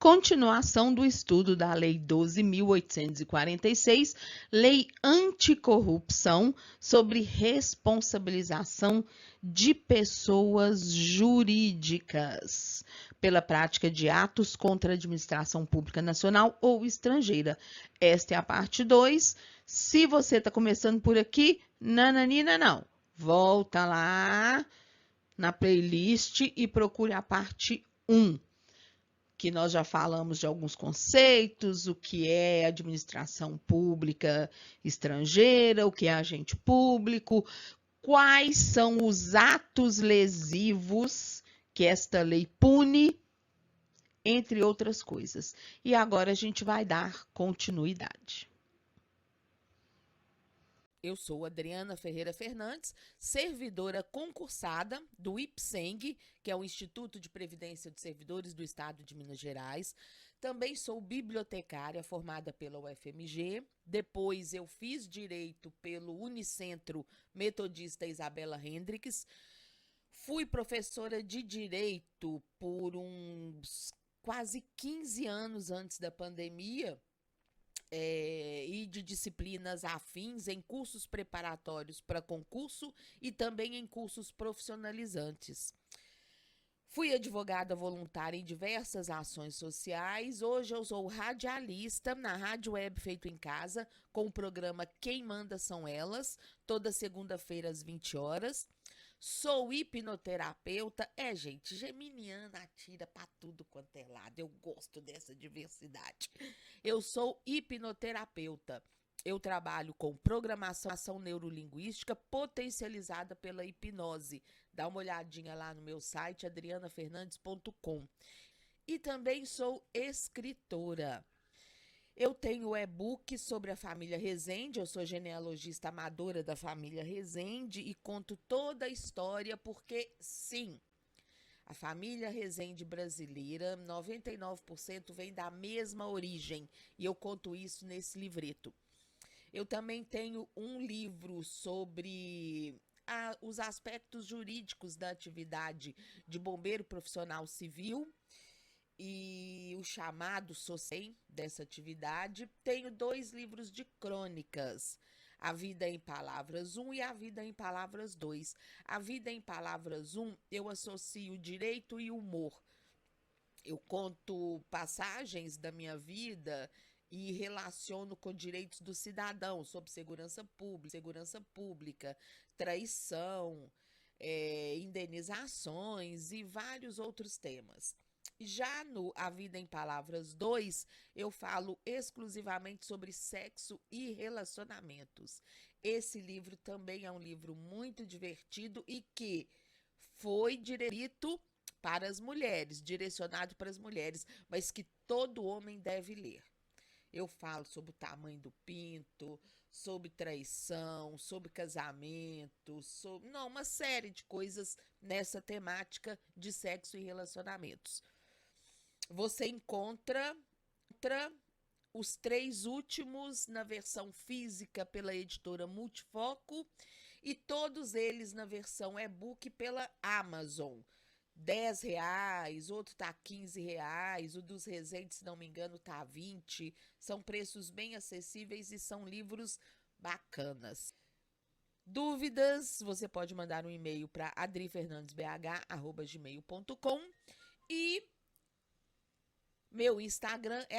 Continuação do estudo da Lei 12.846, Lei Anticorrupção, sobre responsabilização de pessoas jurídicas pela prática de atos contra a administração pública nacional ou estrangeira. Esta é a parte 2. Se você está começando por aqui, nananina não. Volta lá na playlist e procure a parte 1. Que nós já falamos de alguns conceitos, o que é administração pública estrangeira, o que é agente público, quais são os atos lesivos que esta lei pune, entre outras coisas. E agora a gente vai dar continuidade. Eu sou Adriana Ferreira Fernandes, servidora concursada do IPSENG, que é o Instituto de Previdência dos Servidores do Estado de Minas Gerais. Também sou bibliotecária formada pela UFMG. Depois eu fiz Direito pelo Unicentro Metodista Isabela Hendricks. Fui professora de Direito por uns quase 15 anos antes da pandemia. E de disciplinas afins em cursos preparatórios para concurso e também em cursos profissionalizantes. Fui advogada voluntária em diversas ações sociais. Hoje eu sou radialista na Rádio Web Feito em Casa, com o programa Quem Manda São Elas, toda segunda-feira às 20 horas. Sou hipnoterapeuta. Gente, geminiana atira pra tudo quanto é lado. Eu gosto dessa diversidade. Eu sou hipnoterapeuta. Eu trabalho com programação neurolinguística potencializada pela hipnose. Dá uma olhadinha lá no meu site, adrianafernandes.com. E também sou escritora. Eu tenho e-book sobre a família Rezende, eu sou genealogista amadora da família Rezende e conto toda a história porque, sim, a família Rezende brasileira, 99% vem da mesma origem e eu conto isso nesse livreto. Eu também tenho um livro sobre os aspectos jurídicos da atividade de bombeiro profissional civil e o chamado SOCEM dessa atividade. Tenho 2 livros de crônicas, A Vida em Palavras 1 e A Vida em Palavras 2. A Vida em Palavras 1, eu associo direito e humor. Eu conto passagens da minha vida e relaciono com direitos do cidadão, sobre segurança pública, traição, indenizações e vários outros temas. Já no A Vida em Palavras 2, eu falo exclusivamente sobre sexo e relacionamentos. Esse livro também é um livro muito divertido e que foi direcionado para as mulheres, mas que todo homem deve ler. Eu falo sobre o tamanho do pinto, sobre traição, sobre casamento, uma série de coisas nessa temática de sexo e relacionamentos. Você encontra os 3 últimos na versão física pela editora Multifoco e todos eles na versão e-book pela Amazon. R$10, outro tá R$15, o dos Rezende, se não me engano, tá R$20. São preços bem acessíveis e são livros bacanas. Dúvidas, você pode mandar um e-mail para adrifernandesbh@gmail.com e meu Instagram é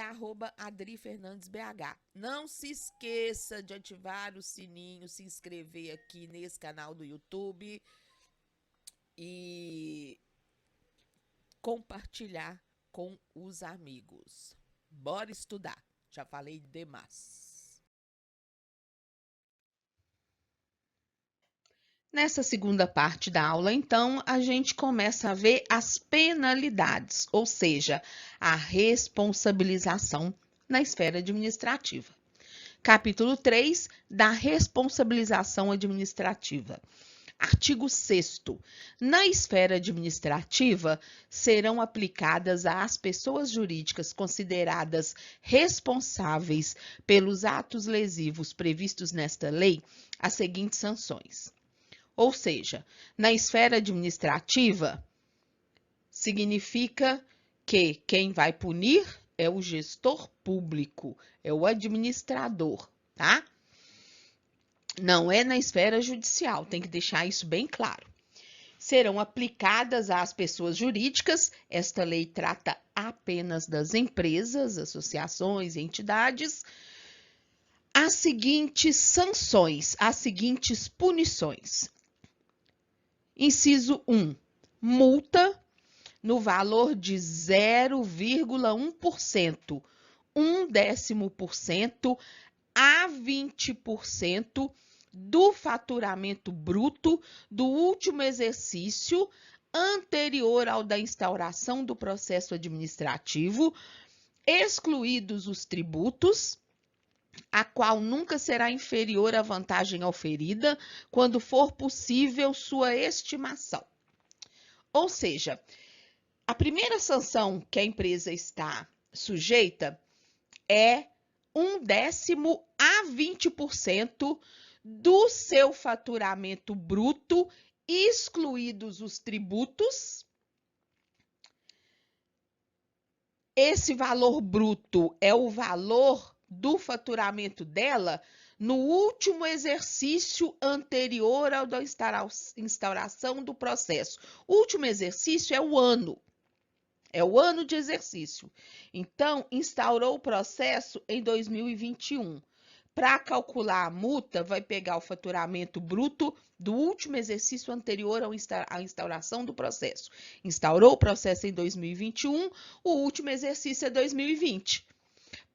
@adrifernandesbh. Não se esqueça de ativar o sininho, se inscrever aqui nesse canal do YouTube e compartilhar com os amigos. Bora estudar. Já falei demais. Nessa segunda parte da aula, então, a gente começa a ver as penalidades, ou seja, a responsabilização na esfera administrativa. Capítulo 3 da responsabilização administrativa. Artigo 6º. Na esfera administrativa, serão aplicadas às pessoas jurídicas consideradas responsáveis pelos atos lesivos previstos nesta lei as seguintes sanções. Ou seja, na esfera administrativa, significa que quem vai punir é o gestor público, é o administrador, tá? Não é na esfera judicial, tem que deixar isso bem claro. Serão aplicadas às pessoas jurídicas. Esta lei trata apenas das empresas, associações e entidades. As seguintes sanções, as seguintes punições. Inciso 1. Multa no valor de 0,1%, 0,1% a 20% do faturamento bruto do último exercício anterior ao da instauração do processo administrativo, excluídos os tributos, a qual nunca será inferior à vantagem oferida, quando for possível sua estimação. Ou seja, a primeira sanção que a empresa está sujeita é 0,1% a 20% do seu faturamento bruto, excluídos os tributos. Esse valor bruto é o valor do faturamento dela no último exercício anterior ao da instauração do processo. O último exercício é o ano. É o ano de exercício. Então, instaurou o processo em 2021. Para calcular a multa, vai pegar o faturamento bruto do último exercício anterior à instauração do processo. Instaurou o processo em 2021, o último exercício é 2020.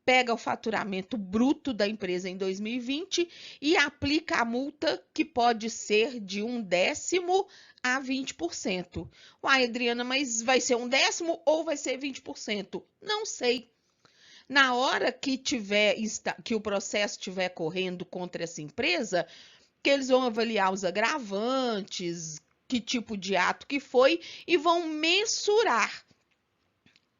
Pega o faturamento bruto da empresa em 2020 e aplica a multa, que pode ser de 0,1% a 20%. Uai, Adriana, mas vai ser 0,1% ou vai ser 20%? Não sei. Na hora que o processo estiver correndo contra essa empresa, que eles vão avaliar os agravantes, que tipo de ato que foi, e vão mensurar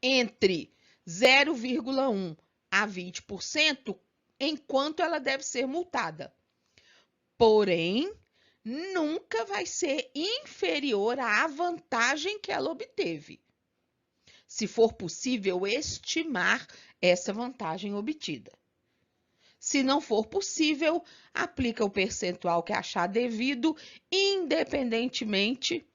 entre 0,1% a 20% enquanto ela deve ser multada. Porém, nunca vai ser inferior à vantagem que ela obteve, se for possível estimar essa vantagem obtida. Se não for possível, aplica o percentual que achar devido, independentemente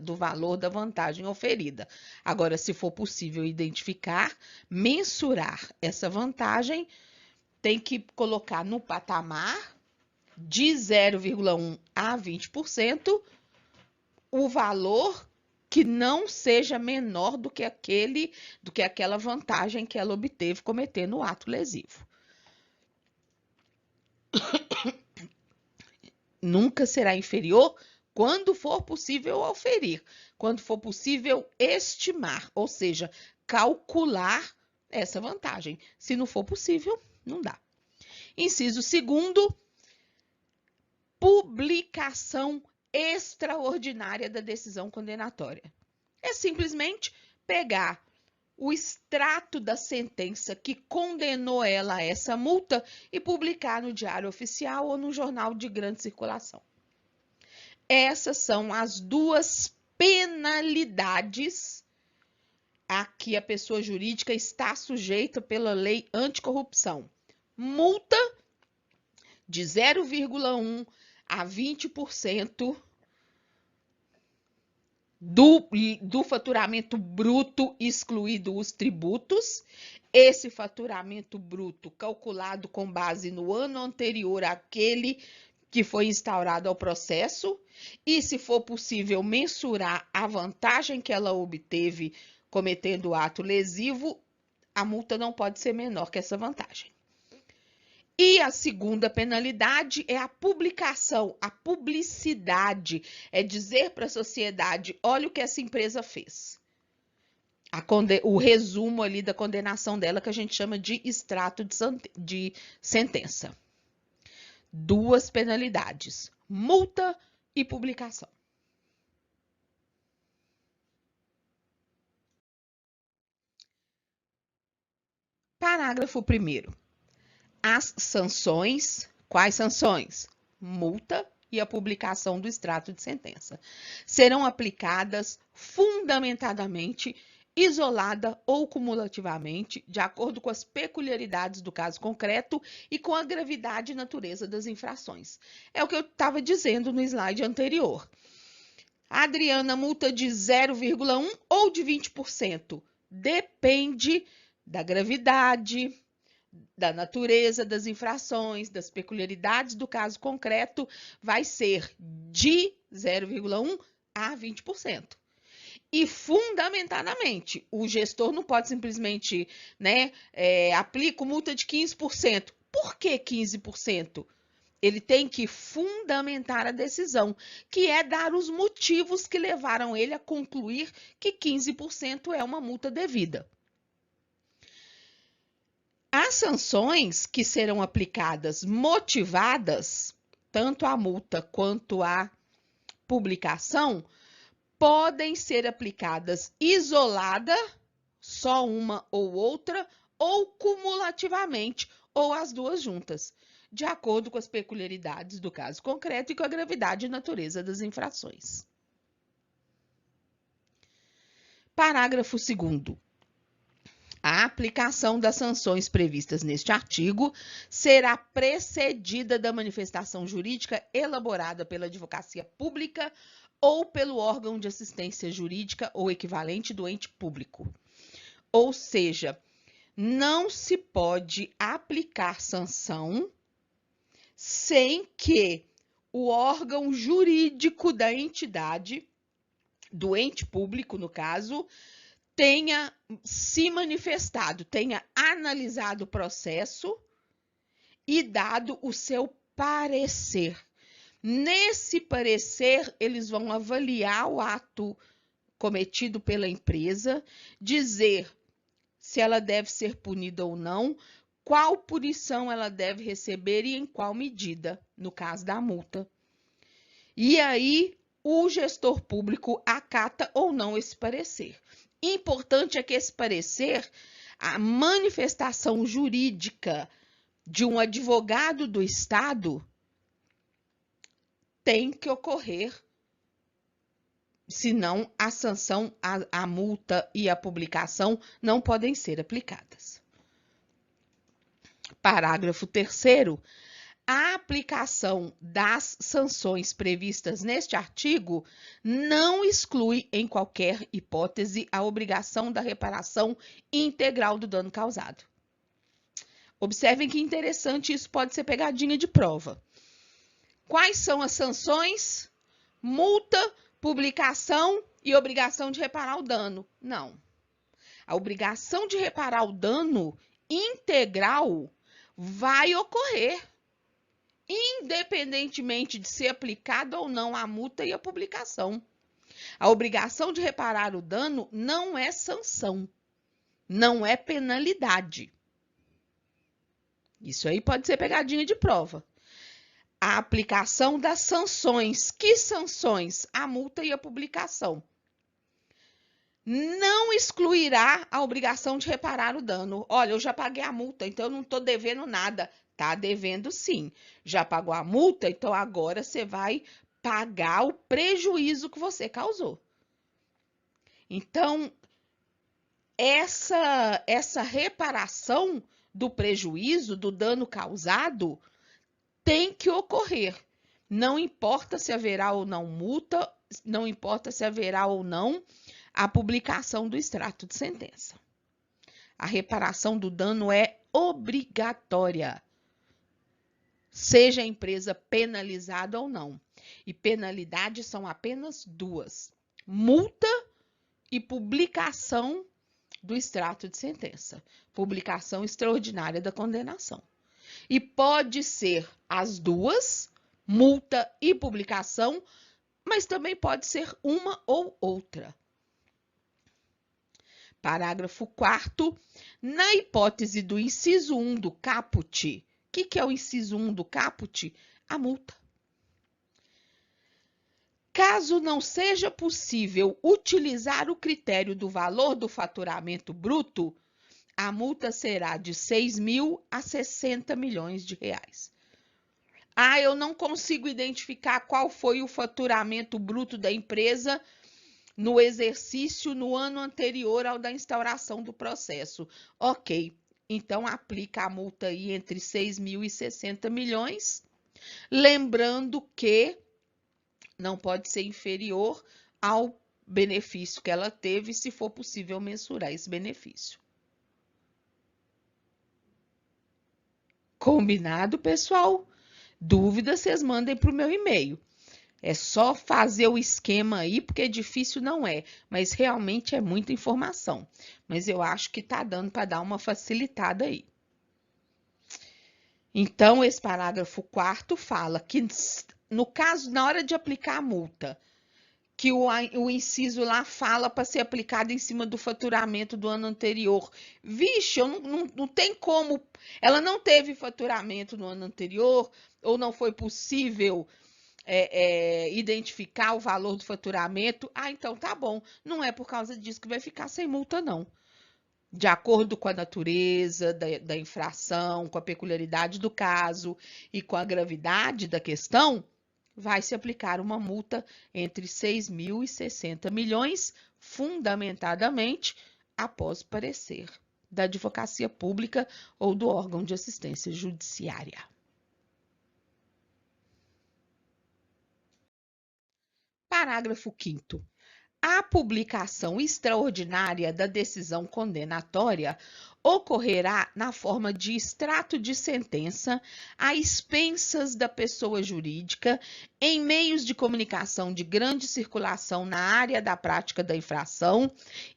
do valor da vantagem oferida. Agora, se for possível identificar, mensurar essa vantagem, tem que colocar no patamar de 0,1% a 20% o valor que não seja menor do que aquela vantagem que ela obteve cometendo o ato lesivo. Nunca será inferior quando for possível auferir, quando for possível estimar, ou seja, calcular essa vantagem. Se não for possível, não dá. Inciso 2º, publicação extraordinária da decisão condenatória. É simplesmente pegar o extrato da sentença que condenou ela a essa multa e publicar no Diário Oficial ou no jornal de grande circulação. Essas são as duas penalidades a que a pessoa jurídica está sujeita pela lei anticorrupção. Multa de 0,1% a 20% do faturamento bruto, excluído os tributos. Esse faturamento bruto calculado com base no ano anterior àquele que foi instaurado ao processo, e, se for possível, mensurar a vantagem que ela obteve cometendo o ato lesivo, a multa não pode ser menor que essa vantagem. E a segunda penalidade é a publicação, a publicidade, é dizer para a sociedade, olha o que essa empresa fez. O resumo ali da condenação dela, que a gente chama de extrato de sentença. Duas penalidades, multa e publicação. Parágrafo 1º. As sanções, quais sanções? Multa e a publicação do extrato de sentença. Serão aplicadas fundamentadamente, isolada ou cumulativamente, de acordo com as peculiaridades do caso concreto e com a gravidade e natureza das infrações. É o que eu estava dizendo no slide anterior. Adriana, multa de 0,1 ou de 20%? Depende da gravidade, da natureza das infrações, das peculiaridades do caso concreto, vai ser de 0,1 a 20%. E, fundamentadamente, o gestor não pode simplesmente, aplica multa de 15%. Por que 15%? Ele tem que fundamentar a decisão, que é dar os motivos que levaram ele a concluir que 15% é uma multa devida. As sanções que serão aplicadas motivadas, tanto a multa quanto a publicação, podem ser aplicadas isolada, só uma ou outra, ou cumulativamente, ou as duas juntas, de acordo com as peculiaridades do caso concreto e com a gravidade e natureza das infrações. Parágrafo 2º. A aplicação das sanções previstas neste artigo será precedida da manifestação jurídica elaborada pela advocacia pública ou pelo órgão de assistência jurídica ou equivalente do ente público. Ou seja, não se pode aplicar sanção sem que o órgão jurídico da entidade, do ente público, no caso, tenha se manifestado, tenha analisado o processo e dado o seu parecer. Nesse parecer, eles vão avaliar o ato cometido pela empresa, dizer se ela deve ser punida ou não, qual punição ela deve receber e em qual medida, no caso da multa. E aí, o gestor público acata ou não esse parecer. Importante é que esse parecer, a manifestação jurídica de um advogado do Estado, tem que ocorrer, senão a sanção, a multa e a publicação não podem ser aplicadas. Parágrafo 3º. A aplicação das sanções previstas neste artigo não exclui, em qualquer hipótese, a obrigação da reparação integral do dano causado. Observem que interessante, isso pode ser pegadinha de prova. Quais são as sanções? Multa, publicação e obrigação de reparar o dano. Não. A obrigação de reparar o dano integral vai ocorrer, independentemente de ser aplicada ou não a multa e a publicação. A obrigação de reparar o dano não é sanção, não é penalidade. Isso aí pode ser pegadinha de prova. A aplicação das sanções. Que sanções? A multa e a publicação. Não excluirá a obrigação de reparar o dano. Olha, eu já paguei a multa, então eu não estou devendo nada. Está devendo sim. Já pagou a multa, então agora você vai pagar o prejuízo que você causou. Então, essa reparação do prejuízo, do dano causado, tem que ocorrer. Não importa se haverá ou não multa, não importa se haverá ou não a publicação do extrato de sentença. A reparação do dano é obrigatória, seja a empresa penalizada ou não. E penalidades são apenas duas: multa e publicação do extrato de sentença, publicação extraordinária da condenação. E pode ser as duas, multa e publicação, mas também pode ser uma ou outra. Parágrafo 4º. Na hipótese do inciso 1 do caput, o que é o inciso 1 do caput? A multa. Caso não seja possível utilizar o critério do valor do faturamento bruto, a multa será de 6 mil a 60 milhões de reais. Ah, eu não consigo identificar qual foi o faturamento bruto da empresa no exercício no ano anterior ao da instauração do processo. Ok, então aplica a multa aí entre 6 mil e 60 milhões, lembrando que não pode ser inferior ao benefício que ela teve, se for possível mensurar esse benefício. Combinado, pessoal? Dúvidas, vocês mandem para o meu e-mail. É só fazer o esquema aí, porque difícil não é, mas realmente é muita informação. Mas eu acho que tá dando para dar uma facilitada aí. Então, esse parágrafo 4º fala que, no caso, na hora de aplicar a multa, que o inciso lá fala para ser aplicado em cima do faturamento do ano anterior. Vixe, não tem como. Ela não teve faturamento no ano anterior, ou não foi possível identificar o valor do faturamento. Ah, então tá bom. Não é por causa disso que vai ficar sem multa, não. De acordo com a natureza da infração, com a peculiaridade do caso e com a gravidade da questão, vai se aplicar uma multa entre 6 mil e 60 milhões, fundamentadamente, após parecer da Advocacia Pública ou do órgão de assistência judiciária. Parágrafo 5º. A publicação extraordinária da decisão condenatória ocorrerá na forma de extrato de sentença a expensas da pessoa jurídica em meios de comunicação de grande circulação na área da prática da infração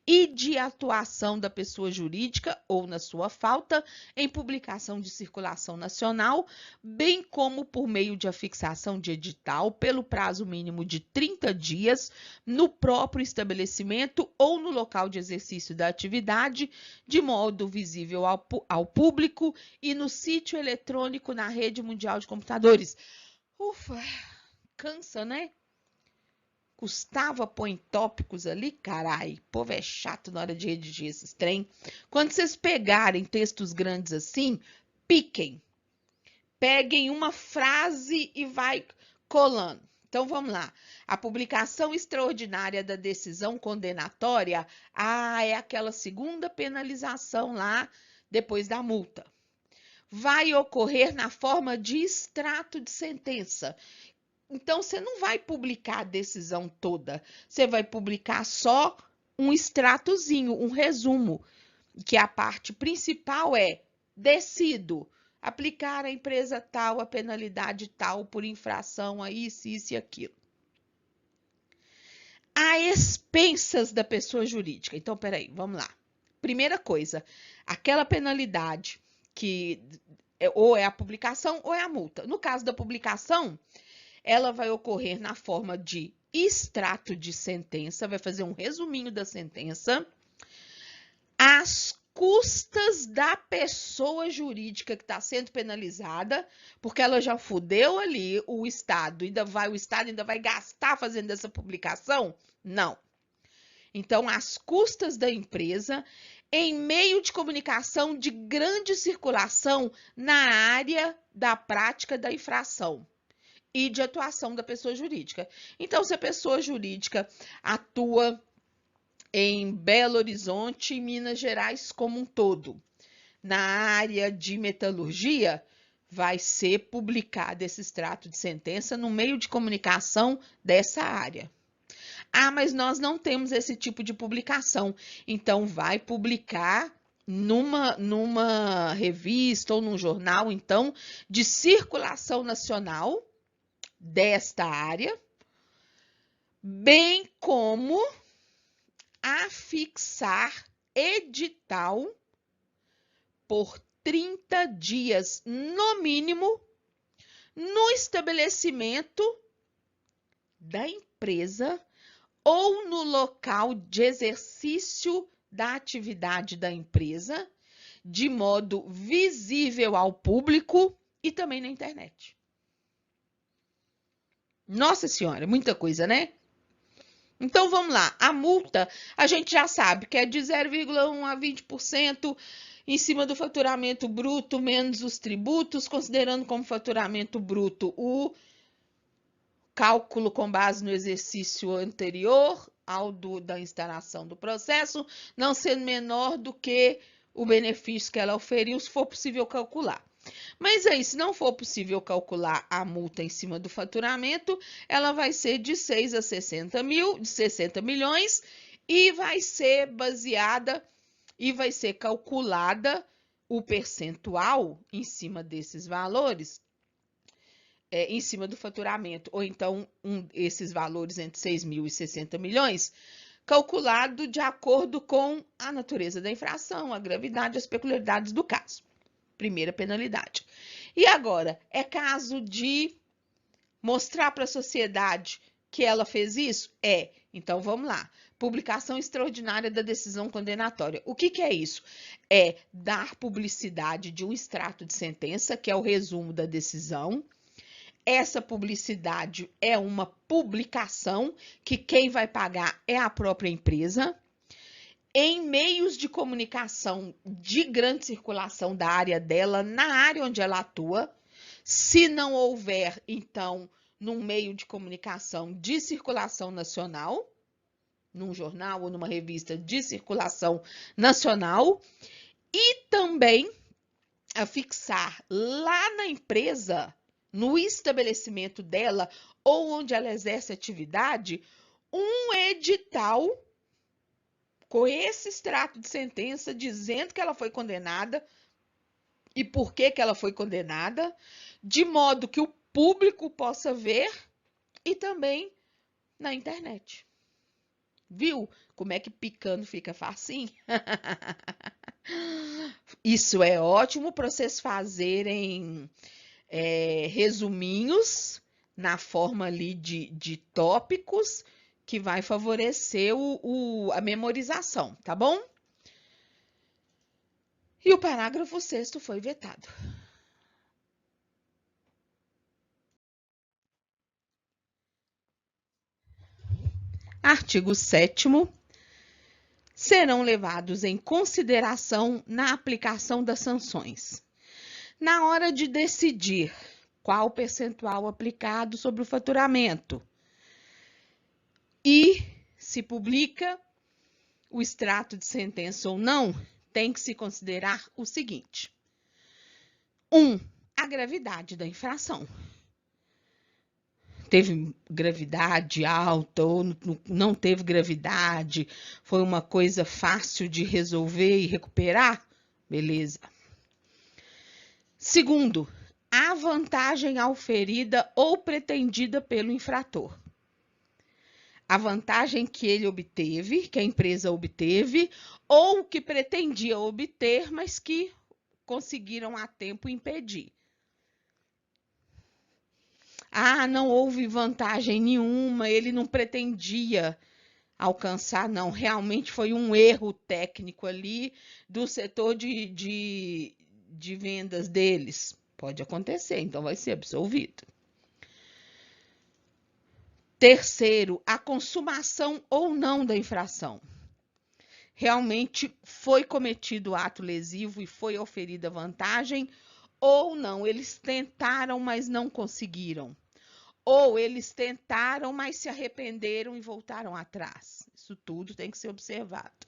e de atuação da pessoa jurídica ou, na sua falta, em publicação de circulação nacional, bem como por meio de afixação de edital pelo prazo mínimo de 30 dias no próprio estabelecimento ou no local de exercício da atividade, de modo visível ao público e no sítio eletrônico na rede mundial de computadores. Ufa, cansa, né? Gustavo põe tópicos ali, carai. O povo é chato na hora de redigir esses trem. Quando vocês pegarem textos grandes assim, piquem. Peguem uma frase e vai colando. Então, vamos lá. A publicação extraordinária da decisão condenatória, é aquela segunda penalização lá, depois da multa. Vai ocorrer na forma de extrato de sentença. Então, você não vai publicar a decisão toda. Você vai publicar só um extratozinho, um resumo, que a parte principal é: decido aplicar à empresa tal a penalidade tal por infração a isso e aquilo. A expensas da pessoa jurídica. Então, peraí, vamos lá. Primeira coisa, aquela penalidade que ou é a publicação ou é a multa. No caso da publicação, ela vai ocorrer na forma de extrato de sentença, vai fazer um resuminho da sentença, às custas da pessoa jurídica que está sendo penalizada, porque ela já fudeu ali o Estado ainda vai gastar fazendo essa publicação? Não. Então, às custas da empresa, em meio de comunicação de grande circulação na área da prática da infração e de atuação da pessoa jurídica. Então, se a pessoa jurídica atua em Belo Horizonte e Minas Gerais como um todo, na área de metalurgia, vai ser publicado esse extrato de sentença no meio de comunicação dessa área. Ah, mas nós não temos esse tipo de publicação. Então, vai publicar numa revista ou num jornal, então, de circulação nacional desta área, bem como afixar edital por 30 dias, no mínimo, no estabelecimento da empresa ou no local de exercício da atividade da empresa, de modo visível ao público e também na internet. Nossa Senhora, muita coisa, né? Então, vamos lá. A multa, a gente já sabe que é de 0,1 a 20% em cima do faturamento bruto menos os tributos, considerando como faturamento bruto o cálculo com base no exercício anterior ao da instalação do processo, não sendo menor do que o benefício que ela oferiu, se for possível calcular. Mas aí, se não for possível calcular a multa em cima do faturamento, ela vai ser de 6 a 60 milhões e vai ser baseada e vai ser calculada o percentual em cima desses valores, em cima do faturamento, ou então esses valores entre 6 mil e 60 milhões, calculado de acordo com a natureza da infração, a gravidade e as peculiaridades do caso. Primeira penalidade. E agora, é caso de mostrar para a sociedade que ela fez isso? É. Então, vamos lá. Publicação extraordinária da decisão condenatória. O que é isso? É dar publicidade de um extrato de sentença, que é o resumo da decisão. Essa publicidade é uma publicação que quem vai pagar é a própria empresa. Em meios de comunicação de grande circulação da área dela, na área onde ela atua. Se não houver, então, num meio de comunicação de circulação nacional, num jornal ou numa revista de circulação nacional, e também a fixar lá na empresa, no estabelecimento dela ou onde ela exerce atividade, um edital com esse extrato de sentença dizendo que ela foi condenada e por que ela foi condenada, de modo que o público possa ver e também na internet. Viu como é que picando fica facinho? Isso é ótimo para vocês fazerem resuminhos na forma ali de tópicos que vai favorecer a memorização, tá bom? E o parágrafo 6º foi vetado. Artigo 7º. Serão levados em consideração na aplicação das sanções. Na hora de decidir qual percentual aplicado sobre o faturamento e se publica o extrato de sentença ou não, tem que se considerar o seguinte: 1. A gravidade da infração. Teve gravidade alta ou não teve gravidade, foi uma coisa fácil de resolver e recuperar? Beleza. 2. A vantagem auferida ou pretendida pelo infrator. A vantagem que ele obteve, que a empresa obteve, ou que pretendia obter, mas que conseguiram a tempo impedir. Ah, não houve vantagem nenhuma, ele não pretendia alcançar, não. Realmente foi um erro técnico ali do setor de vendas deles. Pode acontecer, então vai ser absolvido. 3. A consumação ou não da infração. Realmente foi cometido ato lesivo e foi oferida vantagem ou não. Eles tentaram, mas não conseguiram. Ou eles tentaram, mas se arrependeram e voltaram atrás. Isso tudo tem que ser observado.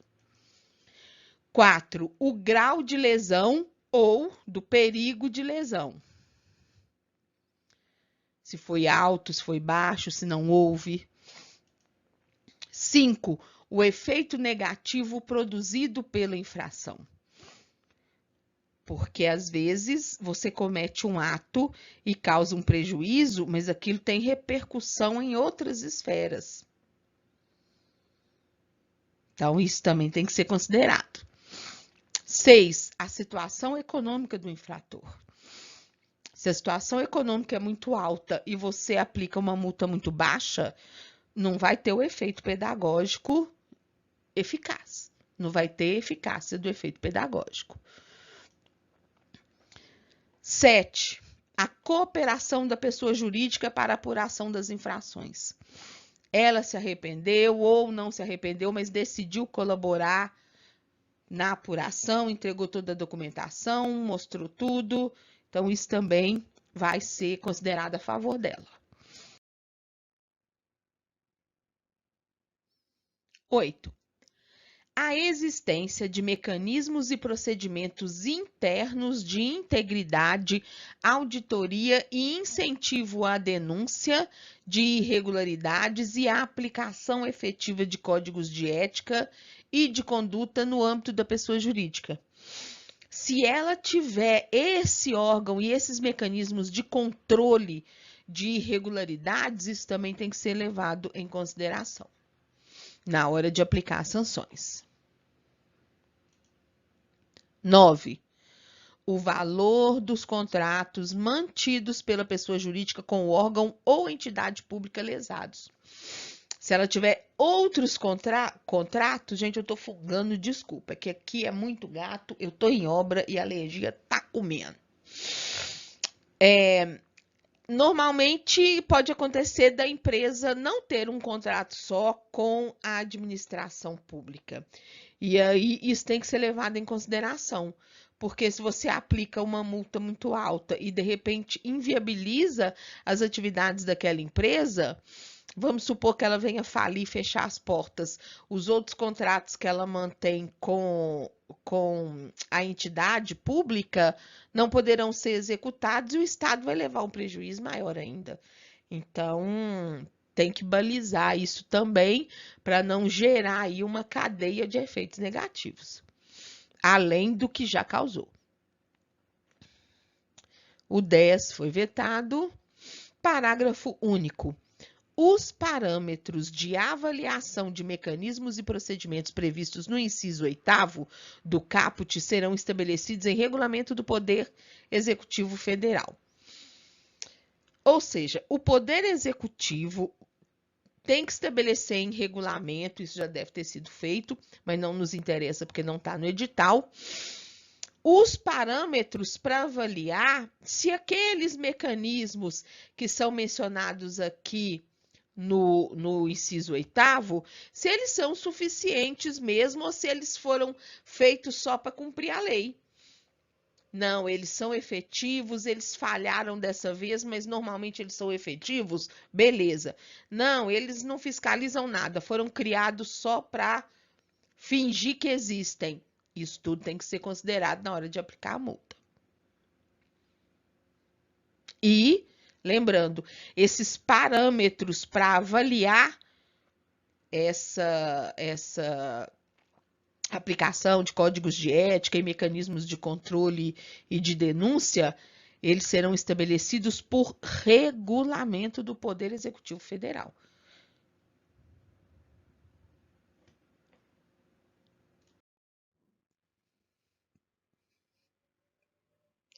4. O grau de lesão ou do perigo de lesão. Se foi alto, se foi baixo, se não houve. 5. O efeito negativo produzido pela infração. Porque, às vezes, você comete um ato e causa um prejuízo, mas aquilo tem repercussão em outras esferas. Então, isso também tem que ser considerado. 6. A situação econômica do infrator. Se a situação econômica é muito alta e você aplica uma multa muito baixa, não vai ter o efeito pedagógico eficaz. Não vai ter eficácia do efeito pedagógico. 7. A cooperação da pessoa jurídica para a apuração das infrações. ela se arrependeu ou não se arrependeu, mas decidiu colaborar na apuração, entregou toda a documentação, mostrou tudo. Então, isso também vai ser considerado a favor dela. 8. A existência de mecanismos e procedimentos internos de integridade, auditoria e incentivo à denúncia de irregularidades e à aplicação efetiva de códigos de ética e de conduta no âmbito da pessoa jurídica. Se ela tiver esse órgão e esses mecanismos de controle de irregularidades, isso também tem que ser levado em consideração na hora de aplicar sanções. 9. O valor dos contratos mantidos pela pessoa jurídica com o órgão ou entidade pública lesados. Se ela tiver outros contratos, gente, eu tô fugando, desculpa, que aqui é muito gato, eu tô em obra e a alergia tá comendo. Normalmente pode acontecer da empresa não ter um contrato só com a administração pública. E aí isso tem que ser levado em consideração, porque se você aplica uma multa muito alta e de repente inviabiliza as atividades daquela empresa, vamos supor que ela venha falir e fechar as portas. Os outros contratos que ela mantém com a entidade pública não poderão ser executados e o Estado vai levar um prejuízo maior ainda. Então, tem que balizar isso também para não gerar aí uma cadeia de efeitos negativos, além do que já causou. O 10 foi vetado. Parágrafo único. Os parâmetros de avaliação de mecanismos e procedimentos previstos no inciso 8º do caput serão estabelecidos em regulamento do Poder Executivo Federal. Ou seja, o Poder Executivo tem que estabelecer em regulamento, isso já deve ter sido feito, mas não nos interessa porque não está no edital, os parâmetros para avaliar se aqueles mecanismos que são mencionados aqui no inciso 8º, se eles são suficientes mesmo ou se eles foram feitos só para cumprir a lei. Não, eles são efetivos, eles falharam dessa vez, mas normalmente eles são efetivos, beleza. Não, eles não fiscalizam nada, foram criados só para fingir que existem. Isso tudo tem que ser considerado na hora de aplicar a multa. E lembrando, esses parâmetros para avaliar essa aplicação de códigos de ética e mecanismos de controle e de denúncia, eles serão estabelecidos por regulamento do Poder Executivo Federal.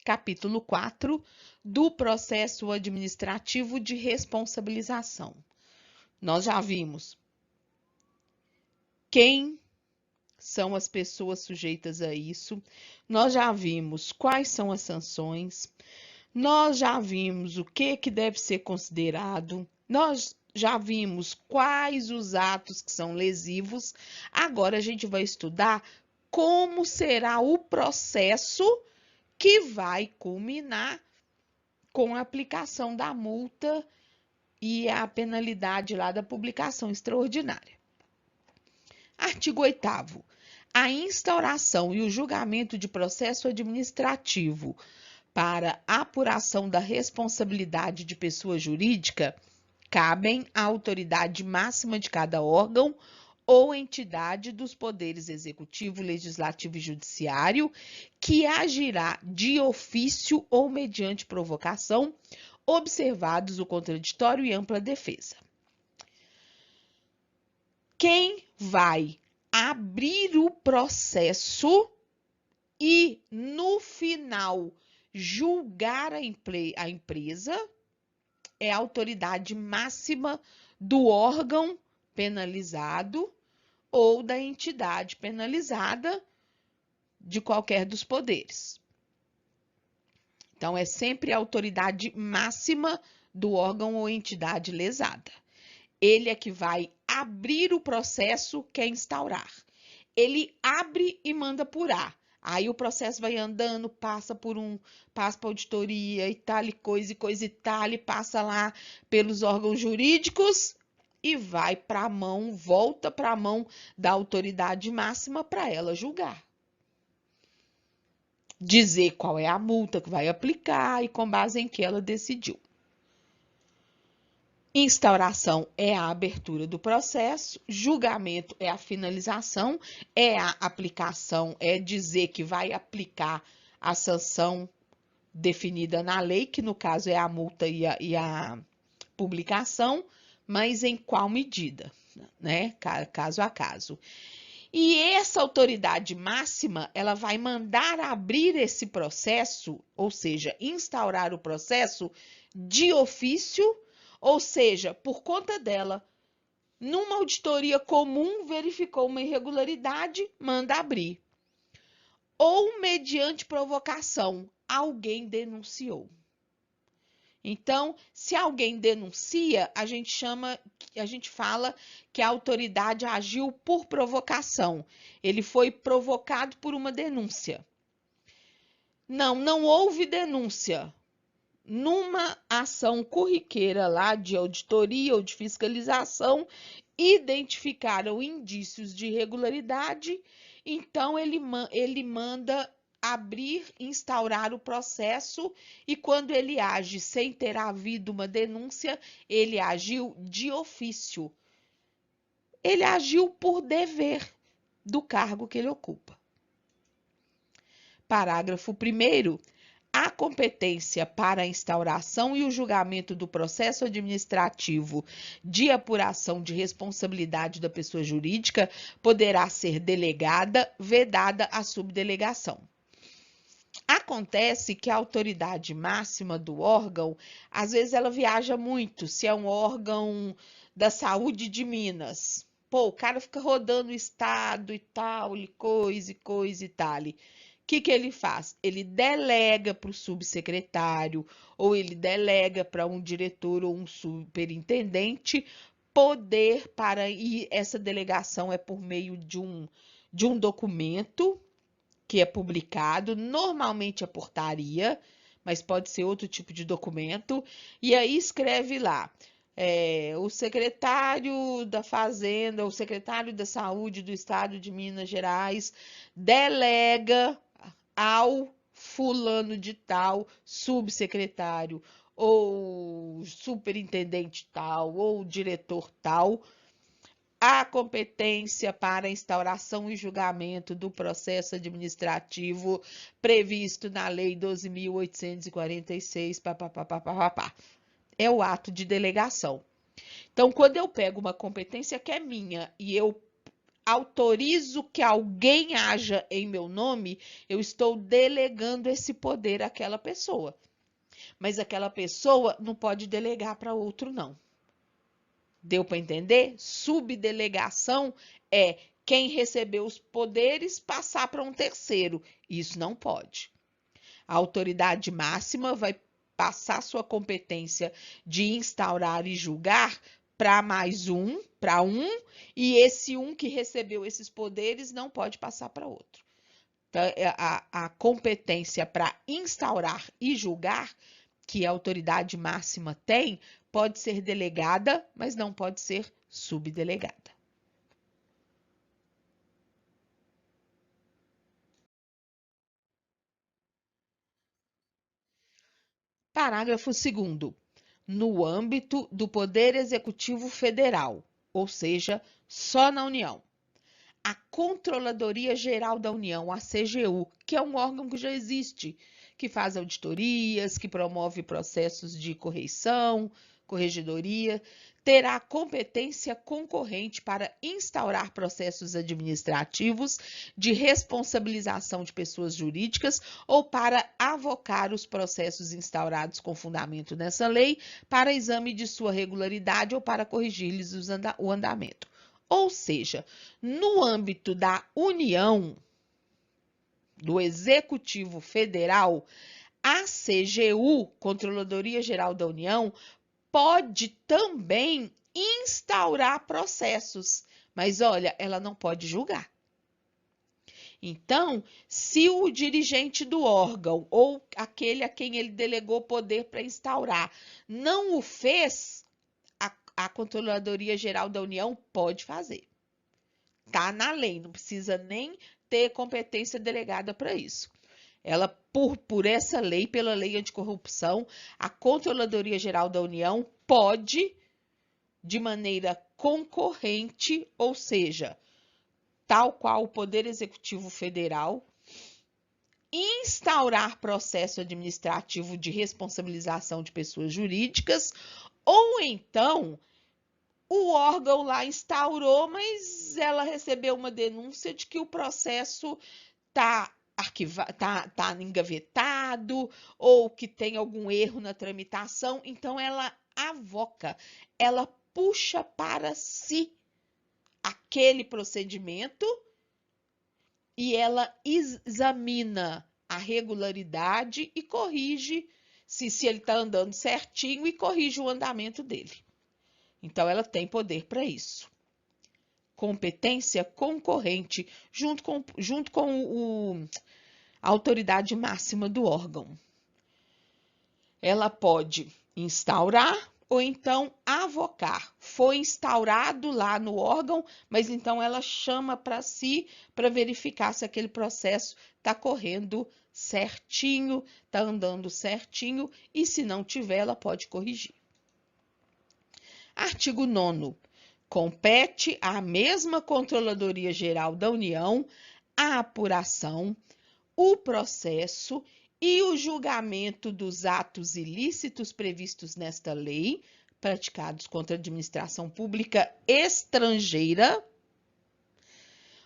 Capítulo 4 do processo administrativo de responsabilização. Nós já vimos quem são as pessoas sujeitas a isso, nós já vimos quais são as sanções, nós já vimos o que deve ser considerado, nós já vimos quais os atos que são lesivos. Agora a gente vai estudar como será o processo que vai culminar com a aplicação da multa e a penalidade lá da publicação extraordinária. Artigo 8º. A instauração e o julgamento de processo administrativo para apuração da responsabilidade de pessoa jurídica cabem à autoridade máxima de cada órgão ou entidade dos poderes executivo, legislativo e judiciário, que agirá de ofício ou mediante provocação, observados o contraditório e ampla defesa. Quem vai abrir o processo e, no final, julgar a empresa é a autoridade máxima do órgão penalizado ou da entidade penalizada de qualquer dos poderes. Então, é sempre a autoridade máxima do órgão ou entidade lesada. Ele é que vai abrir o processo que é instaurar. Ele abre e manda apurar. Aí o processo vai andando, passa para auditoria e tal, e coisa e tal, e passa lá pelos órgãos jurídicos e vai para a mão, volta para a mão da autoridade máxima para ela julgar. Dizer qual é a multa que vai aplicar e com base em que ela decidiu. Instauração é a abertura do processo, julgamento é a finalização, é a aplicação, é dizer que vai aplicar a sanção definida na lei, que no caso é a multa e a publicação, mas em qual medida, né? Caso a caso. E essa autoridade máxima, ela vai mandar abrir esse processo, ou seja, instaurar o processo de ofício, ou seja, por conta dela, numa auditoria comum, verificou uma irregularidade, manda abrir. Ou mediante provocação, alguém denunciou. Então, se alguém denuncia, a gente fala que a autoridade agiu por provocação. Ele foi provocado por uma denúncia. Não houve denúncia. Numa ação corriqueira lá de auditoria ou de fiscalização, identificaram indícios de irregularidade, então ele manda abrir, instaurar o processo, e quando ele age sem ter havido uma denúncia, ele agiu de ofício. Ele agiu por dever do cargo que ele ocupa. Parágrafo 1º. A competência para a instauração e o julgamento do processo administrativo de apuração de responsabilidade da pessoa jurídica poderá ser delegada, vedada a subdelegação. Acontece que a autoridade máxima do órgão, às vezes ela viaja muito, se é um órgão da saúde de Minas. Pô, o cara fica rodando o estado e tal, e coisa e tal. O que ele faz? Ele delega para o subsecretário ou ele delega para um diretor ou um superintendente poder para ir. Essa delegação é por meio de um documento que é publicado, normalmente é portaria, mas pode ser outro tipo de documento, e aí escreve lá, o secretário da Fazenda, o secretário da Saúde do Estado de Minas Gerais delega ao fulano de tal, subsecretário, ou superintendente tal, ou diretor tal, a competência para instauração e julgamento do processo administrativo previsto na Lei 12.846, papapá. É o ato de delegação. Então, quando eu pego uma competência que é minha e eu autorizo que alguém haja em meu nome, eu estou delegando esse poder àquela pessoa. Mas aquela pessoa não pode delegar para outro, não. Deu para entender? Subdelegação é quem recebeu os poderes passar para um terceiro. Isso não pode. A autoridade máxima vai passar sua competência de instaurar e julgar para para um, e esse um que recebeu esses poderes não pode passar para outro. Então, a competência para instaurar e julgar, que a autoridade máxima tem, pode ser delegada, mas não pode ser subdelegada. Parágrafo 2º. No âmbito do Poder Executivo Federal, ou seja, só na União, a Controladoria Geral da União, a CGU, que é um órgão que já existe, que faz auditorias, que promove processos de correição, corregedoria, terá competência concorrente para instaurar processos administrativos de responsabilização de pessoas jurídicas ou para avocar os processos instaurados com fundamento nessa lei para exame de sua regularidade ou para corrigir-lhes o andamento. Ou seja, no âmbito da União, do Executivo Federal, a CGU, Controladoria Geral da União, pode também instaurar processos, mas olha, ela não pode julgar. Então, se o dirigente do órgão ou aquele a quem ele delegou poder para instaurar não o fez, a Controladoria Geral da União pode fazer. Tá na lei, não precisa nem ter competência delegada para isso. Ela, por essa lei, pela lei anticorrupção, a Controladoria Geral da União pode, de maneira concorrente, ou seja, tal qual o Poder Executivo Federal, instaurar processo administrativo de responsabilização de pessoas jurídicas, ou então o órgão lá instaurou, mas ela recebeu uma denúncia de que o processo está tá engavetado ou que tem algum erro na tramitação, então ela avoca, ela puxa para si aquele procedimento e ela examina a regularidade e corrige se ele está andando certinho e corrige o andamento dele. Então, ela tem poder para isso. Competência concorrente, junto com a autoridade máxima do órgão. Ela pode instaurar ou então avocar. Foi instaurado lá no órgão, mas então ela chama para si para verificar se aquele processo está correndo certinho, está andando certinho, e se não tiver, ela pode corrigir. Artigo 9º. Compete à mesma Controladoria Geral da União a apuração, o processo e o julgamento dos atos ilícitos previstos nesta lei, praticados contra a administração pública estrangeira,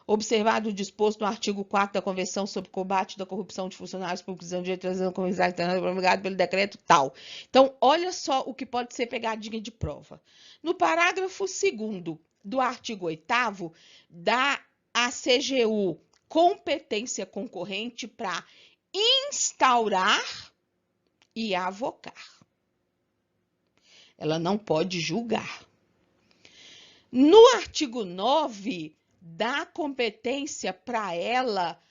observado o disposto no artigo 4º da Convenção sobre o Combate da Corrupção de Funcionários Públicos e de Transação Comunitária Internacional, promulgado pelo decreto tal. Então, olha só o que pode ser pegadinha de prova. No parágrafo 2º do artigo 8º, dá à CGU competência concorrente para instaurar e avocar. Ela não pode julgar. No artigo 9, dá competência para ela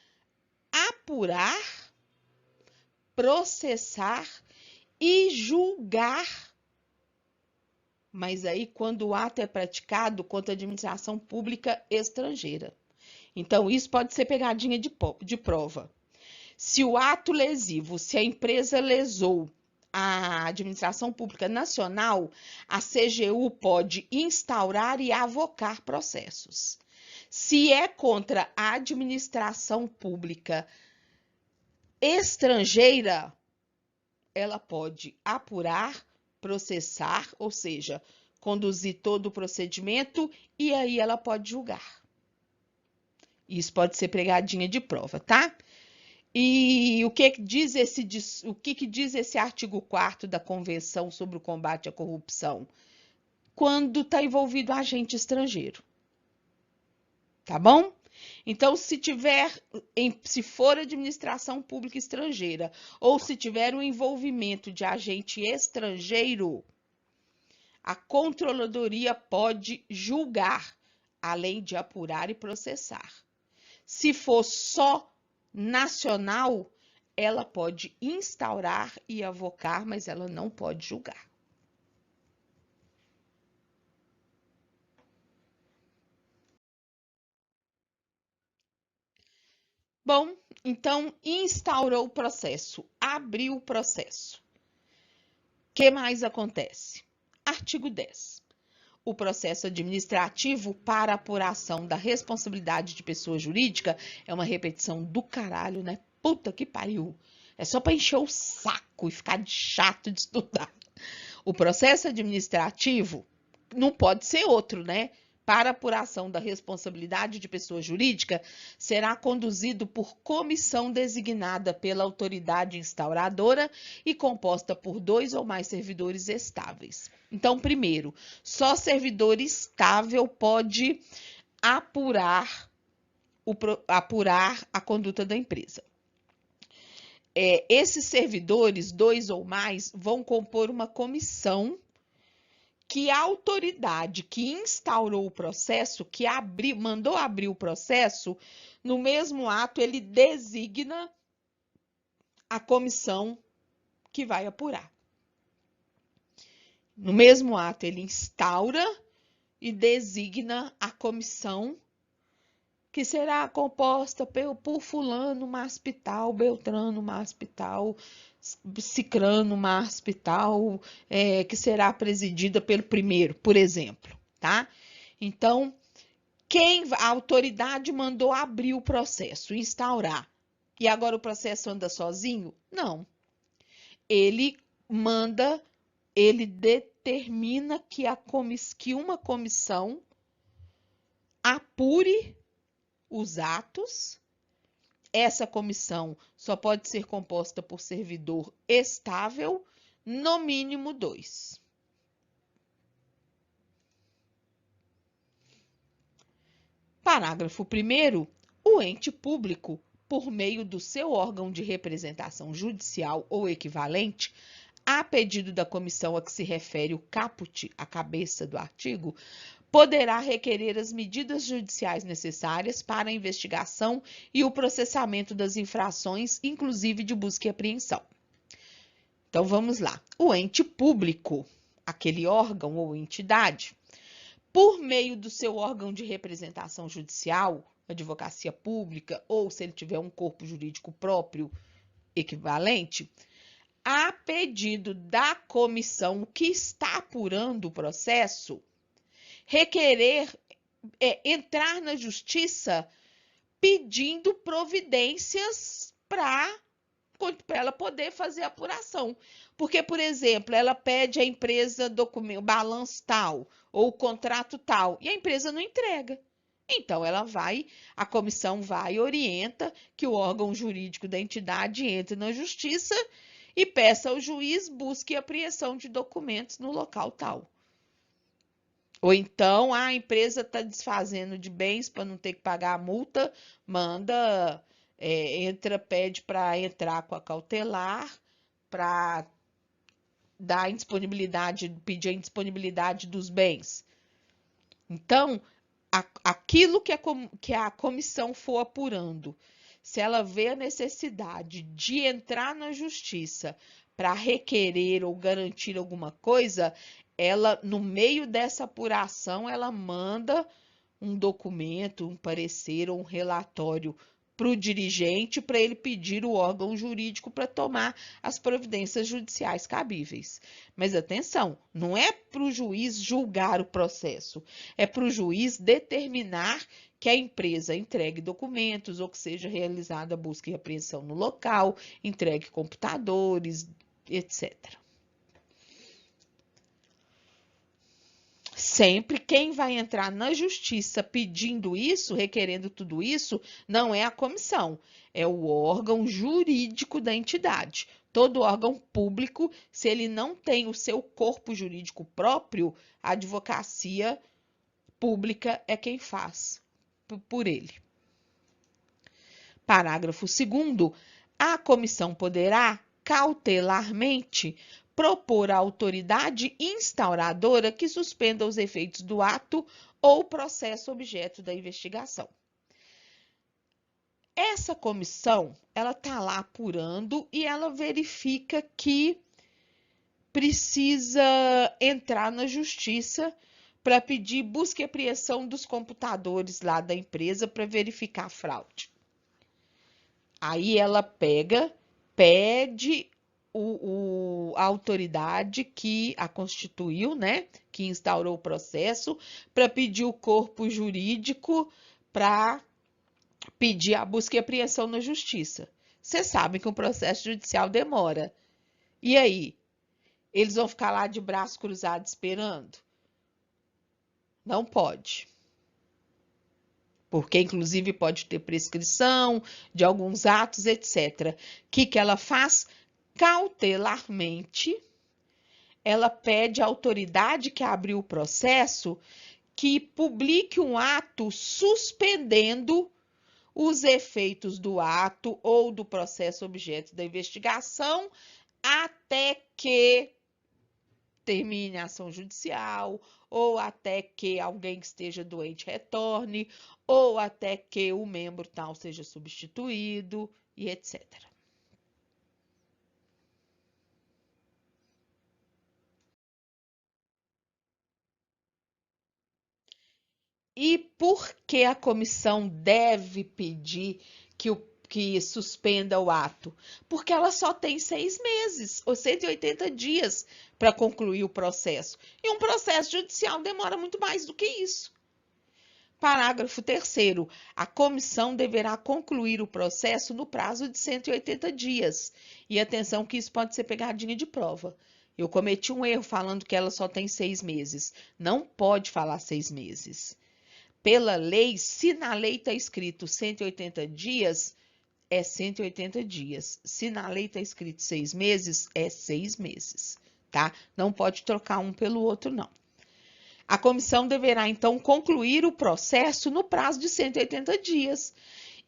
apurar, processar e julgar. Mas aí, quando o ato é praticado contra a administração pública estrangeira. Então, isso pode ser pegadinha de prova. Se o ato lesivo, se a empresa lesou a administração pública nacional, a CGU pode instaurar e avocar processos. Se é contra a administração pública estrangeira, ela pode apurar, processar, ou seja, conduzir todo o procedimento, e aí ela pode julgar. Isso pode ser pegadinha de prova, tá? E o que diz esse artigo 4º da Convenção sobre o Combate à Corrupção? Quando está envolvido agente estrangeiro. Tá bom? Então, se for administração pública estrangeira, ou se tiver o envolvimento de agente estrangeiro, a controladoria pode julgar, além de apurar e processar. Se for só nacional, ela pode instaurar e avocar, mas ela não pode julgar. Bom, então instaurou o processo, abriu o processo. O que mais acontece? Artigo 10. O processo administrativo para apuração da responsabilidade de pessoa jurídica é uma repetição do caralho, né? Puta que pariu. É só para encher o saco e ficar chato de estudar. O processo administrativo não pode ser outro, né? Para apuração da responsabilidade de pessoa jurídica, será conduzido por comissão designada pela autoridade instauradora e composta por 2 ou mais servidores estáveis. Então, primeiro, só servidor estável pode apurar a conduta da empresa. Esses servidores, 2 ou mais, vão compor uma comissão que a autoridade que instaurou o processo, que mandou abrir o processo, no mesmo ato ele designa a comissão que vai apurar. No mesmo ato ele instaura e designa a comissão que será composta por fulano, maspital, beltrano, maspital, cicrano, maspital, que será presidida pelo primeiro, por exemplo, tá? Então, a autoridade mandou abrir o processo, instaurar, e agora o processo anda sozinho? Não. Ele determina que uma comissão apure os atos. Essa comissão só pode ser composta por servidor estável, no mínimo 2. Parágrafo 1º. O ente público, por meio do seu órgão de representação judicial ou equivalente, a pedido da comissão a que se refere o caput, a cabeça do artigo, poderá requerer as medidas judiciais necessárias para a investigação e o processamento das infrações, inclusive de busca e apreensão. Então, vamos lá. O ente público, aquele órgão ou entidade, por meio do seu órgão de representação judicial, advocacia pública, ou se ele tiver um corpo jurídico próprio equivalente, a pedido da comissão que está apurando o processo, entrar na justiça pedindo providências para ela poder fazer a apuração. Porque, por exemplo, ela pede à empresa o balanço tal ou o contrato tal e a empresa não entrega. Então, a comissão vai e orienta que o órgão jurídico da entidade entre na justiça e peça ao juiz busque apreensão de documentos no local tal. Ou então a empresa está desfazendo de bens para não ter que pagar a multa, pede para entrar com a cautelar, para dar pedir a indisponibilidade dos bens. Então, aquilo que a comissão for apurando, se ela vê a necessidade de entrar na justiça para requerer ou garantir alguma coisa, ela, no meio dessa apuração, ela manda um documento, um parecer ou um relatório para o dirigente para ele pedir o órgão jurídico para tomar as providências judiciais cabíveis. Mas atenção, não é para o juiz julgar o processo, é para o juiz determinar que a empresa entregue documentos ou que seja realizada a busca e apreensão no local, entregue computadores, etc. Sempre quem vai entrar na justiça pedindo isso, requerendo tudo isso, não é a comissão, é o órgão jurídico da entidade. Todo órgão público, se ele não tem o seu corpo jurídico próprio, a advocacia pública é quem faz por ele. Parágrafo 2º. A comissão poderá, cautelarmente, propor à autoridade instauradora que suspenda os efeitos do ato ou processo objeto da investigação. Essa comissão, ela está lá apurando e ela verifica que precisa entrar na justiça para pedir busca e apreensão dos computadores lá da empresa para verificar a fraude. Aí ela pede a autoridade que a constituiu, né, que instaurou o processo, para pedir o corpo jurídico para pedir a busca e apreensão na justiça. Vocês sabem que um processo judicial demora. E aí? Eles vão ficar lá de braço cruzado esperando? Não pode. Porque, inclusive, pode ter prescrição de alguns atos, etc. O que ela faz? Cautelarmente, ela pede à autoridade que abriu o processo que publique um ato suspendendo os efeitos do ato ou do processo objeto da investigação até que termine a ação judicial, ou até que alguém que esteja doente retorne, ou até que o membro tal seja substituído, e etc. E por que a comissão deve pedir que suspenda o ato? Porque ela só tem 6 meses, ou 180 dias, para concluir o processo. E um processo judicial demora muito mais do que isso. Parágrafo 3º. A comissão deverá concluir o processo no prazo de 180 dias. E atenção que isso pode ser pegadinha de prova. Eu cometi um erro falando que ela só tem 6 meses. Não pode falar 6 meses. Pela lei, se na lei está escrito 180 dias, é 180 dias. Se na lei está escrito 6 meses, é 6 meses, tá? Não pode trocar um pelo outro, não. A comissão deverá, então, concluir o processo no prazo de 180 dias.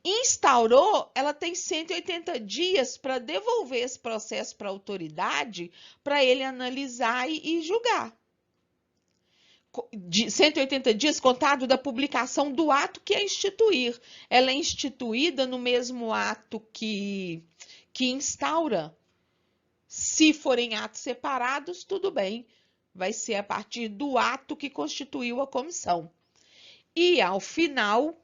Instaurou, ela tem 180 dias para devolver esse processo para a autoridade, para ele analisar e julgar. De 180 dias contado da publicação do ato que é instituir. Ela é instituída no mesmo ato que instaura. Se forem atos separados, tudo bem. Vai ser a partir do ato que constituiu a comissão. E ao final,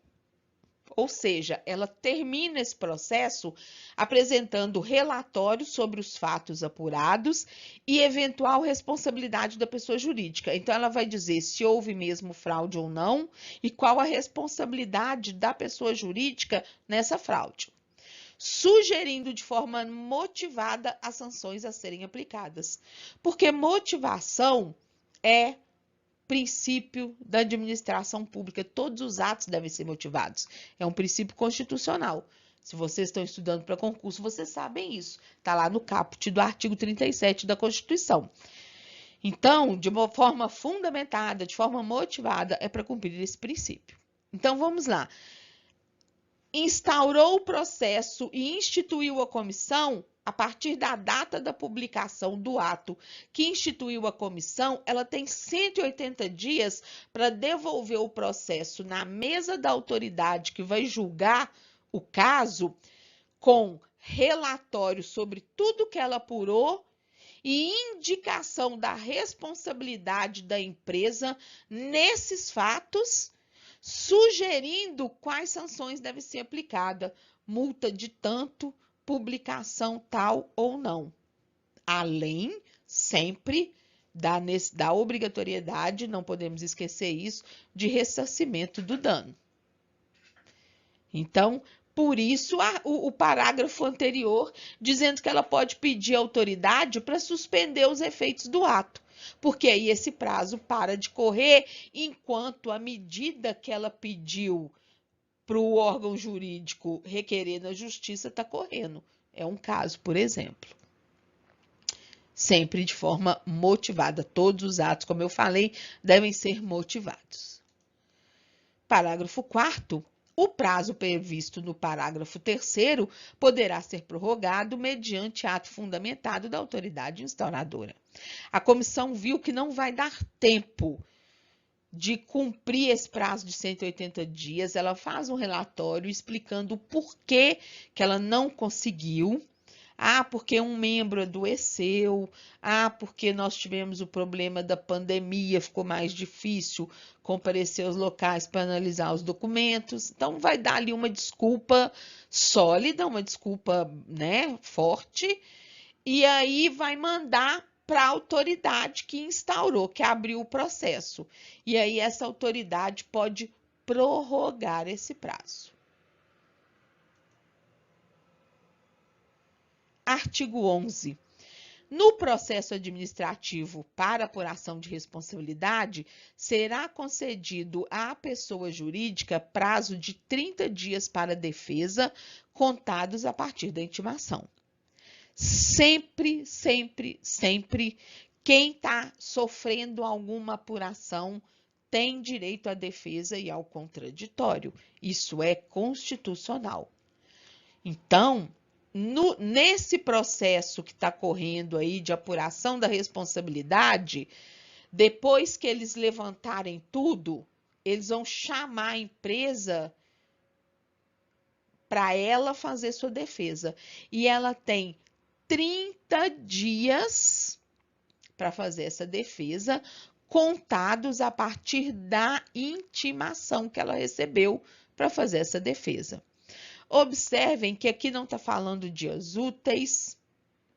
ou seja, ela termina esse processo apresentando relatório sobre os fatos apurados e eventual responsabilidade da pessoa jurídica. Então, ela vai dizer se houve mesmo fraude ou não e qual a responsabilidade da pessoa jurídica nessa fraude, sugerindo de forma motivada as sanções a serem aplicadas. Porque motivação é princípio da administração pública. Todos os atos devem ser motivados. É um princípio constitucional. Se vocês estão estudando para concurso, vocês sabem isso. Está lá no caput do artigo 37 da Constituição. Então, de uma forma fundamentada, de forma motivada, é para cumprir esse princípio. Então, vamos lá. Instaurou o processo e instituiu a comissão. A partir da data da publicação do ato que instituiu a comissão, ela tem 180 dias para devolver o processo na mesa da autoridade que vai julgar o caso, com relatório sobre tudo que ela apurou e indicação da responsabilidade da empresa nesses fatos, sugerindo quais sanções devem ser aplicadas, multa de tanto, publicação tal ou não. Além, sempre, da obrigatoriedade, não podemos esquecer isso, de ressarcimento do dano. Então, por isso, o parágrafo anterior, dizendo que ela pode pedir autoridade para suspender os efeitos do ato, porque aí esse prazo para de correr enquanto a medida que ela pediu para o órgão jurídico requerer na justiça está correndo. É um caso, por exemplo. Sempre de forma motivada. Todos os atos, como eu falei, devem ser motivados. Parágrafo 4º. O prazo previsto no parágrafo 3º poderá ser prorrogado mediante ato fundamentado da autoridade instauradora. A comissão viu que não vai dar tempo de cumprir esse prazo de 180 dias, ela faz um relatório explicando o porquê que ela não conseguiu. Porque um membro adoeceu. Porque nós tivemos o problema da pandemia, ficou mais difícil comparecer aos locais para analisar os documentos. Então, vai dar ali uma desculpa sólida, uma desculpa, né, forte, e aí vai mandar para a autoridade que instaurou, que abriu o processo. E aí essa autoridade pode prorrogar esse prazo. Artigo 11. No processo administrativo para apuração de responsabilidade, será concedido à pessoa jurídica prazo de 30 dias para defesa, contados a partir da intimação. Sempre, sempre, sempre, quem está sofrendo alguma apuração tem direito à defesa e ao contraditório. Isso é constitucional. Então, nesse processo que está correndo aí de apuração da responsabilidade, depois que eles levantarem tudo, eles vão chamar a empresa para ela fazer sua defesa. E ela tem 30 dias para fazer essa defesa, contados a partir da intimação que ela recebeu para fazer essa defesa. Observem que aqui não está falando dias úteis,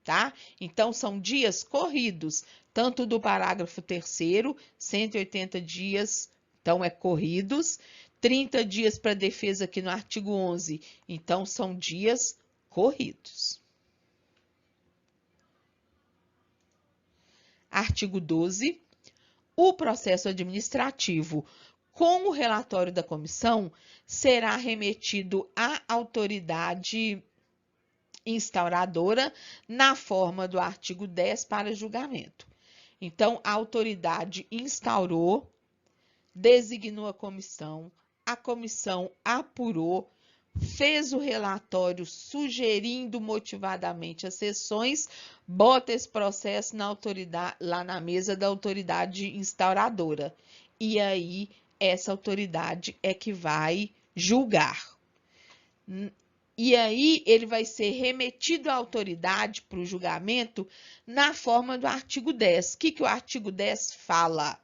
tá? Então, são dias corridos, tanto do parágrafo 3º, 180 dias, então, corridos, 30 dias para defesa aqui no artigo 11, então, são dias corridos. Artigo 12. O processo administrativo com o relatório da comissão será remetido à autoridade instauradora na forma do artigo 10 para julgamento. Então, a autoridade instaurou, designou a comissão apurou, fez o relatório sugerindo motivadamente as sessões, bota esse processo na autoridade, lá na mesa da autoridade instauradora. E aí, essa autoridade é que vai julgar. E aí, ele vai ser remetido à autoridade para o julgamento na forma do artigo 10. O que o artigo 10 fala?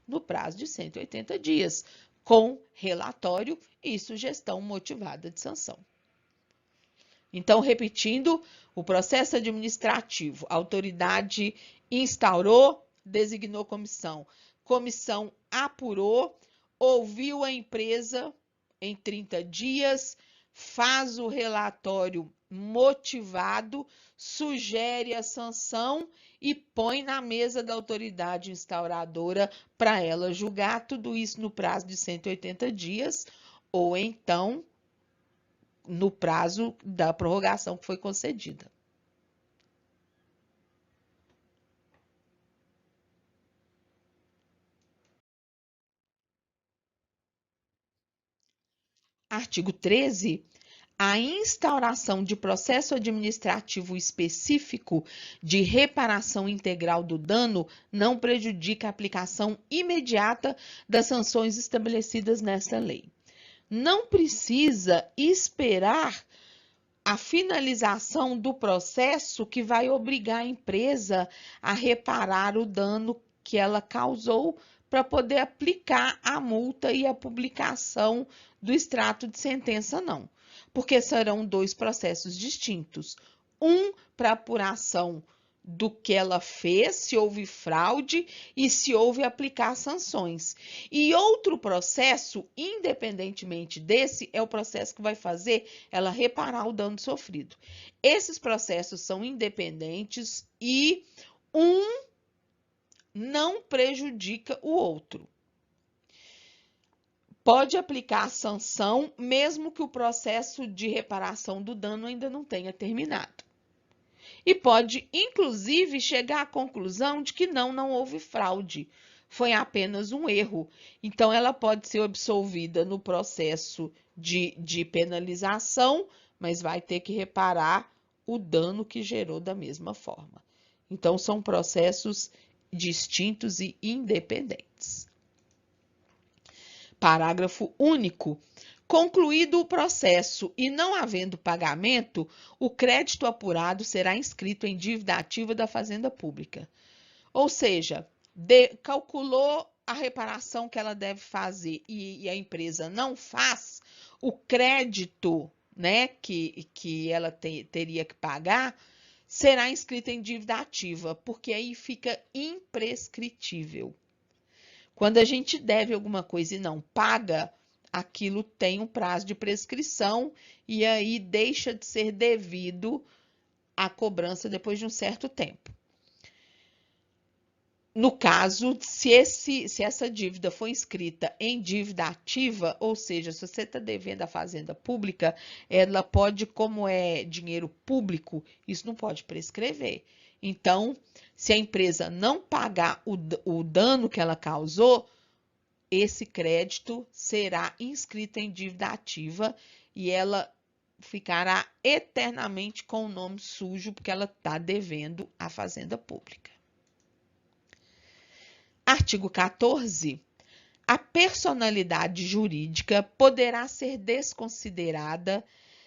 No prazo de 180 dias, com relatório e sugestão motivada de sanção. Então, repetindo, o processo administrativo, a autoridade instaurou, designou comissão. Comissão apurou, ouviu a empresa em 30 dias, faz o relatório motivado, sugere a sanção e põe na mesa da autoridade instauradora para ela julgar tudo isso no prazo de 180 dias, ou então no prazo da prorrogação que foi concedida. Artigo 13. A instauração de processo administrativo específico de reparação integral do dano não prejudica a aplicação imediata das sanções estabelecidas nesta lei. Não precisa esperar a finalização do processo que vai obrigar a empresa a reparar o dano que ela causou para poder aplicar a multa e a publicação do extrato de sentença, não. Porque serão dois processos distintos. Um para apuração do que ela fez, se houve fraude e se houve aplicar sanções. E outro processo, independentemente desse, é o processo que vai fazer ela reparar o dano sofrido. Esses processos são independentes e um não prejudica o outro. Pode aplicar a sanção mesmo que o processo de reparação do dano ainda não tenha terminado. E pode, inclusive, chegar à conclusão de que não houve fraude, foi apenas um erro. Então, ela pode ser absolvida no processo de penalização, mas vai ter que reparar o dano que gerou da mesma forma. Então, são processos distintos e independentes. Parágrafo único. Concluído o processo e não havendo pagamento, o crédito apurado será inscrito em dívida ativa da Fazenda Pública. Ou seja, calculou a reparação que ela deve fazer e a empresa não faz, o crédito, né, que ela teria que pagar será inscrito em dívida ativa, porque aí fica imprescritível. Quando a gente deve alguma coisa e não paga, aquilo tem um prazo de prescrição e aí deixa de ser devido à cobrança depois de um certo tempo. No caso, se essa dívida for inscrita em dívida ativa, ou seja, se você está devendo à Fazenda Pública, ela pode, como é dinheiro público, isso não pode prescrever. Então, se a empresa não pagar o dano que ela causou, esse crédito será inscrito em dívida ativa e ela ficará eternamente com o nome sujo, porque ela está devendo à Fazenda Pública. Artigo 14. A personalidade jurídica poderá ser desconsiderada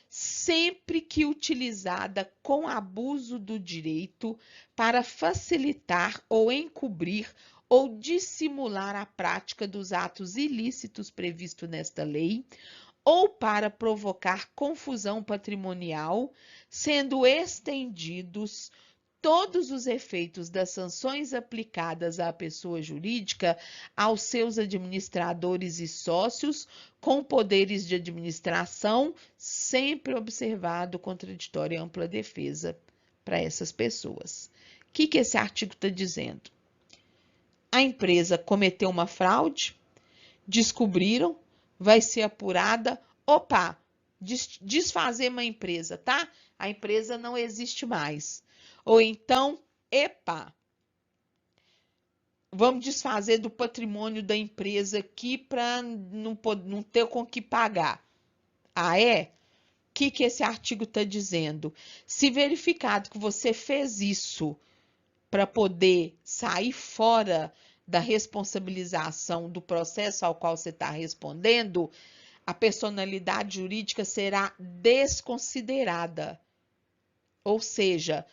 sempre que utilizada com abuso do direito para facilitar ou encobrir ou dissimular a prática dos atos ilícitos previstos nesta lei, ou para provocar confusão patrimonial, sendo estendidos todos os efeitos das sanções aplicadas à pessoa jurídica aos seus administradores e sócios com poderes de administração, sempre observado contraditória e ampla defesa para essas pessoas. O que esse artigo está dizendo? A empresa cometeu uma fraude, descobriram, vai ser apurada. Opa, desfazer uma empresa, tá? A empresa não existe mais. Ou então, epa, vamos desfazer do patrimônio da empresa aqui para não ter com que pagar. Ah, é? O que esse artigo está dizendo? Se verificado que você fez isso para poder sair fora da responsabilização do processo ao qual você está respondendo, a personalidade jurídica será desconsiderada. Ou seja,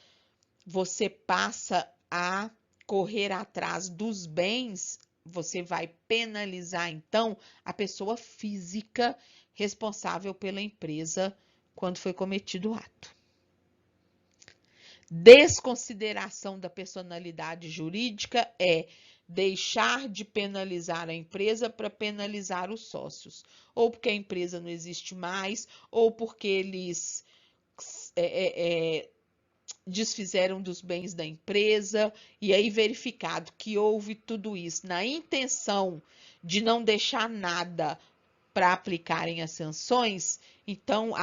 você passa a correr atrás dos bens, você vai penalizar, então, a pessoa física responsável pela empresa quando foi cometido o ato. Desconsideração da personalidade jurídica é deixar de penalizar a empresa para penalizar os sócios, ou porque a empresa não existe mais, ou porque eles desfizeram dos bens da empresa, e aí verificado que houve tudo isso na intenção de não deixar nada para aplicarem as sanções, então,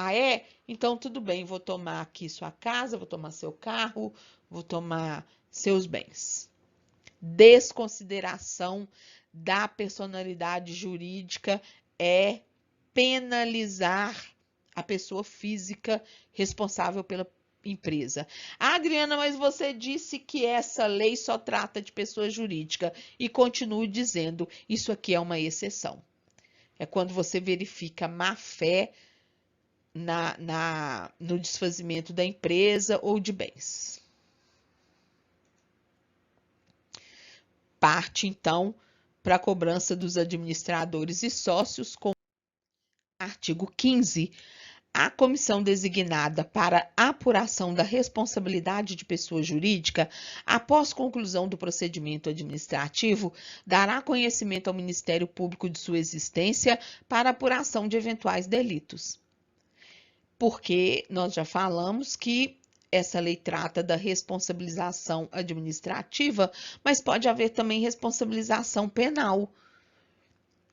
então tudo bem, vou tomar aqui sua casa, vou tomar seu carro, vou tomar seus bens. Desconsideração da personalidade jurídica é penalizar a pessoa física responsável pela empresa. Ah, Adriana, mas você disse que essa lei só trata de pessoa jurídica, e continuo dizendo, isso aqui é uma exceção. É quando você verifica má fé no desfazimento da empresa ou de bens. Parte, então, para a cobrança dos administradores e sócios com artigo 15. A comissão designada para apuração da responsabilidade de pessoa jurídica, após conclusão do procedimento administrativo, dará conhecimento ao Ministério Público de sua existência para apuração de eventuais delitos. Porque nós já falamos que essa lei trata da responsabilização administrativa, mas pode haver também responsabilização penal.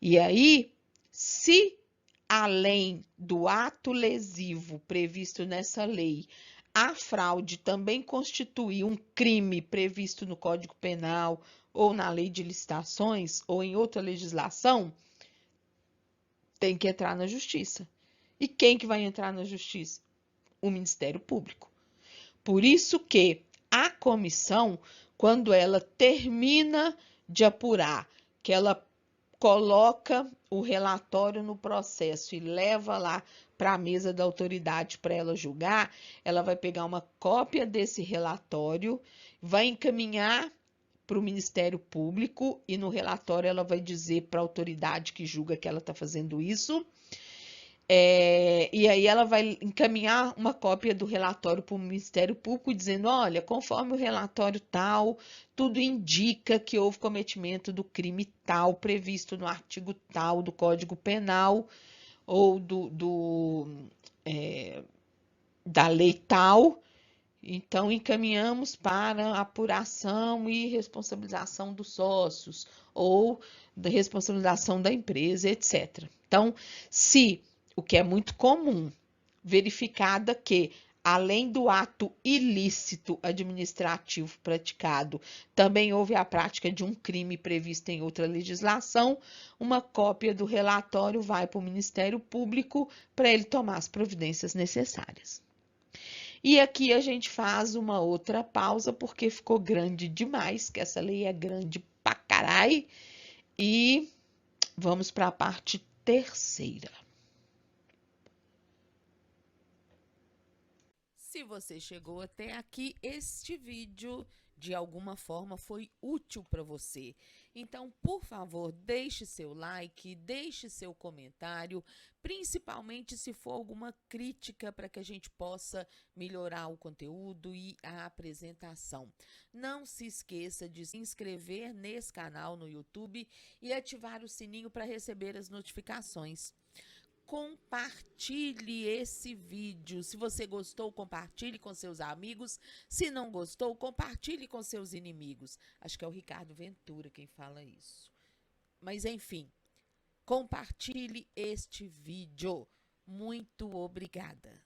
E aí, se além do ato lesivo previsto nessa lei, a fraude também constitui um crime previsto no Código Penal ou na Lei de Licitações ou em outra legislação, tem que entrar na Justiça. E quem que vai entrar na Justiça? O Ministério Público. Por isso que a comissão, quando ela termina de apurar, que ela coloca o relatório no processo e leva lá para a mesa da autoridade para ela julgar, ela vai pegar uma cópia desse relatório, vai encaminhar para o Ministério Público e no relatório ela vai dizer para a autoridade que julga que ela está fazendo isso. E aí ela vai encaminhar uma cópia do relatório para o Ministério Público dizendo, olha, conforme o relatório tal, tudo indica que houve cometimento do crime tal, previsto no artigo tal do Código Penal ou da lei tal. Então, encaminhamos para apuração e responsabilização dos sócios ou da responsabilização da empresa, etc. Então, se o que é muito comum, verificada que além do ato ilícito administrativo praticado, também houve a prática de um crime previsto em outra legislação, uma cópia do relatório vai para o Ministério Público para ele tomar as providências necessárias. E aqui a gente faz uma outra pausa, porque ficou grande demais, que essa lei é grande pra carai. E vamos para a parte terceira. Se você chegou até aqui, este vídeo de alguma forma foi útil para você. Então, por favor, deixe seu like, deixe seu comentário, principalmente se for alguma crítica para que a gente possa melhorar o conteúdo e a apresentação. Não se esqueça de se inscrever nesse canal no YouTube e ativar o sininho para receber as notificações. Compartilhe esse vídeo. Se você gostou, compartilhe com seus amigos. Se não gostou, compartilhe com seus inimigos. Acho que é o Ricardo Ventura quem fala isso. Mas enfim, compartilhe este vídeo. Muito obrigada.